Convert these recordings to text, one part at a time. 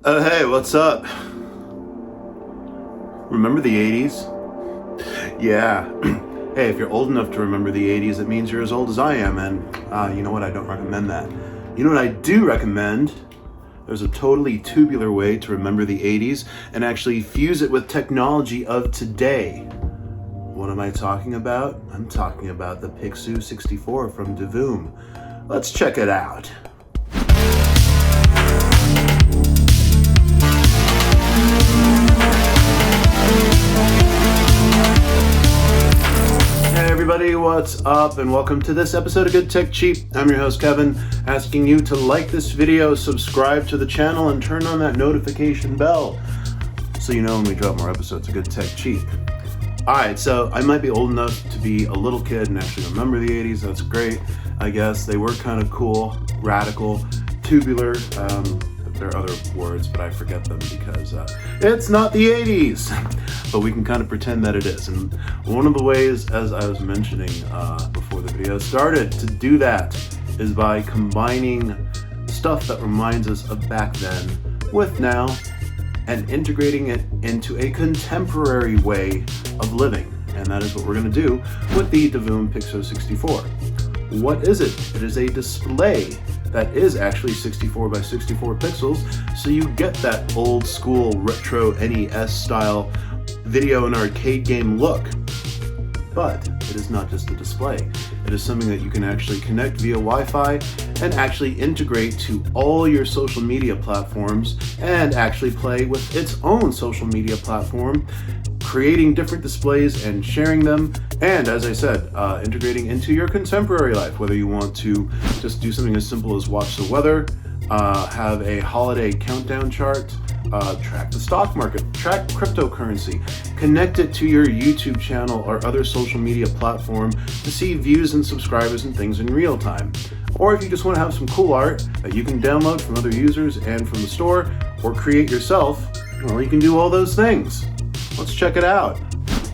Hey, what's up? Remember the 80s? Yeah. Hey, if you're old enough to remember the 80s, it means you're as old as I am, and you know what? I don't recommend that. You know what I do recommend? There's a totally tubular way to remember the 80s and actually fuse it with technology of today. What am I talking about? I'm talking about the Pixoo-64 from Divoom. Let's check it out. Hey everybody, what's up, and welcome to this episode of Good Tech Cheap. I'm your host Kevin, asking you to like this video, subscribe to the channel, and turn on that notification bell so you know when we drop more episodes of Good Tech Cheap. Alright, so I might be old enough to be a little kid and actually remember the 80s. That's great, I guess. They were kind of cool, radical, tubular. There are other words, but I forget them because it's not the 80s. But we can kind of pretend that it is. And one of the ways, as I was mentioning before the video started, to do that is by combining stuff that reminds us of back then with now and integrating it into a contemporary way of living. And that is what we're going to do with the Divoom Pixoo-64. What is it? It is a display that is actually 64 by 64 pixels, so you get that old school retro NES style video and arcade game look. But it is not just a display. It is something that you can actually connect via Wi-Fi and actually integrate to all your social media platforms and actually play with its own social media platform, creating different displays and sharing them, and as I said, integrating into your contemporary life, whether you want to just do something as simple as watch the weather, have a holiday countdown chart, track the stock market, track cryptocurrency, connect it to your YouTube channel or other social media platform to see views and subscribers and things in real time. Or if you just want to have some cool art that you can download from other users and from the store, or create yourself, well, you can do all those things. Let's check it out.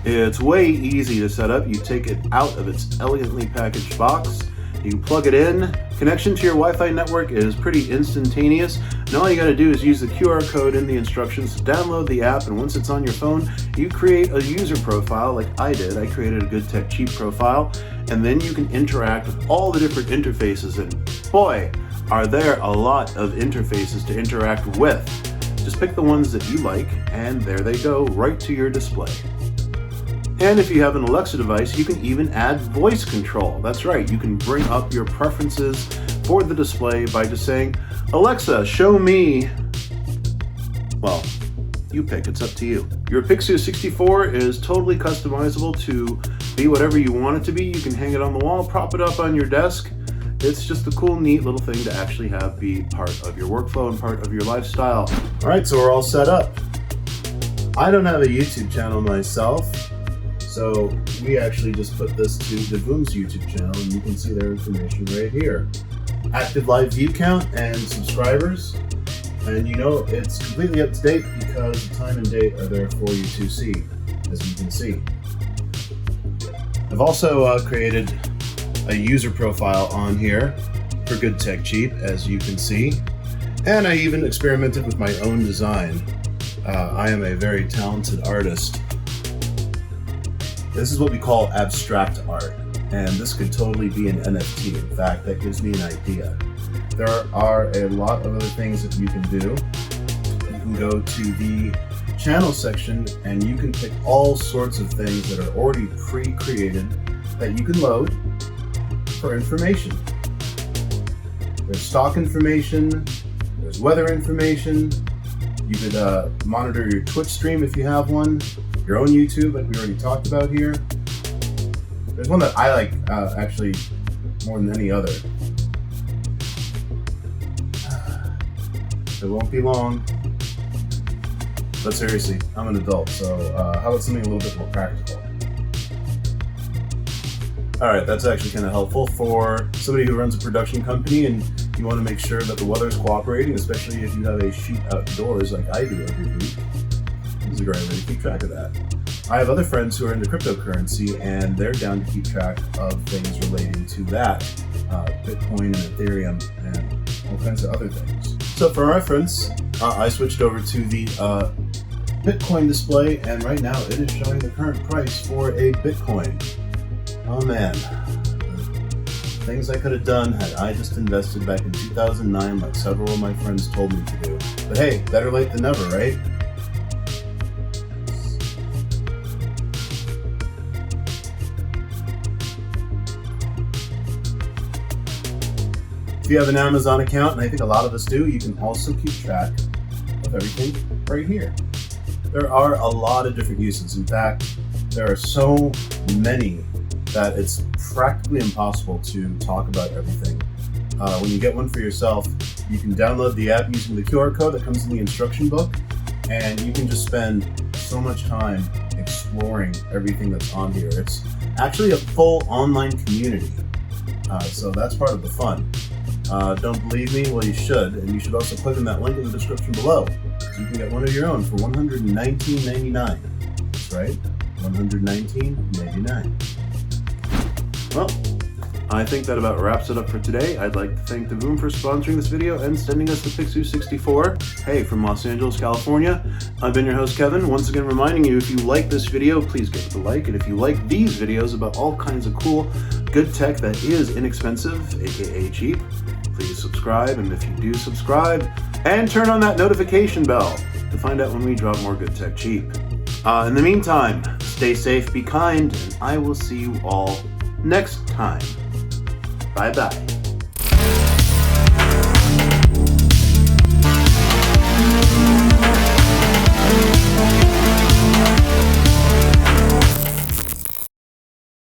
It's way easy to set up. You take it out of its elegantly packaged box, you plug it in. Connection to your Wi-Fi network is pretty instantaneous, and all you gotta do is use the QR code in the instructions to download the app, and once it's on your phone, you create a user profile like I did. I created a Good Tech Cheap profile, and then you can interact with all the different interfaces, and boy, are there a lot of interfaces to interact with. Just pick the ones that you like, and there they go, right to your display. And if you have an Alexa device, you can even add voice control. That's right, you can bring up your preferences for the display by just saying, Alexa, show me. Well, you pick, it's up to you. Your Pixoo-64 is totally customizable to be whatever you want it to be. You can hang it on the wall, prop it up on your desk. It's just a cool, neat little thing to actually have be part of your workflow and part of your lifestyle. All right, so we're all set up. I don't have a YouTube channel myself, so we actually just put this to Divoom's YouTube channel, and you can see their information right here. Active live view count and subscribers, and you know it's completely up to date because the time and date are there for you to see, as you can see. I've also created a user profile on here for Good Tech Cheap, as you can see, and I even experimented with my own design. I am a very talented artist. This is what we call abstract art, and this could totally be an NFT. In fact, that gives me an idea. There are a lot of other things that you can do. You can go to the channel section and you can pick all sorts of things that are already pre-created that you can load for information. There's stock information, there's weather information. You could monitor your Twitch stream if you have one, your own YouTube like we already talked about here. There's one that I like actually more than any other. It won't be long, but seriously, I'm an adult, so how about something a little bit more practical? Alright, that's actually kind of helpful for somebody who runs a production company and you want to make sure that the weather's cooperating, especially if you have a shoot outdoors like I do every week. This is a great way to keep track of that. I have other friends who are into cryptocurrency and they're down to keep track of things relating to that, Bitcoin and Ethereum and all kinds of other things. So for reference, I switched over to the Bitcoin display, and right now it is showing the current price for a Bitcoin. Oh man, things I could have done had I just invested back in 2009 like several of my friends told me to do. But hey, better late than never, right? If you have an Amazon account, and I think a lot of us do, you can also keep track of everything right here. There are a lot of different uses. In fact, there are so many that it's practically impossible to talk about everything. When you get one for yourself, you can download the app using the QR code that comes in the instruction book, and you can just spend so much time exploring everything that's on here. It's actually a full online community, so that's part of the fun. Don't believe me? Well, you should, and you should also click on that link in the description below, so you can get one of your own for $119.99. That's right, $119.99. Well, I think that about wraps it up for today. I'd like to thank Divoom for sponsoring this video and sending us the Pixoo-64. Hey, from Los Angeles, California. I've been your host, Kevin. Once again, reminding you, if you like this video, please give it a like. And if you like these videos about all kinds of cool, good tech that is inexpensive, aka cheap, please subscribe. And if you do subscribe, and turn on that notification bell to find out when we drop more good tech cheap. In the meantime, stay safe, be kind, and I will see you all next time. Bye-bye.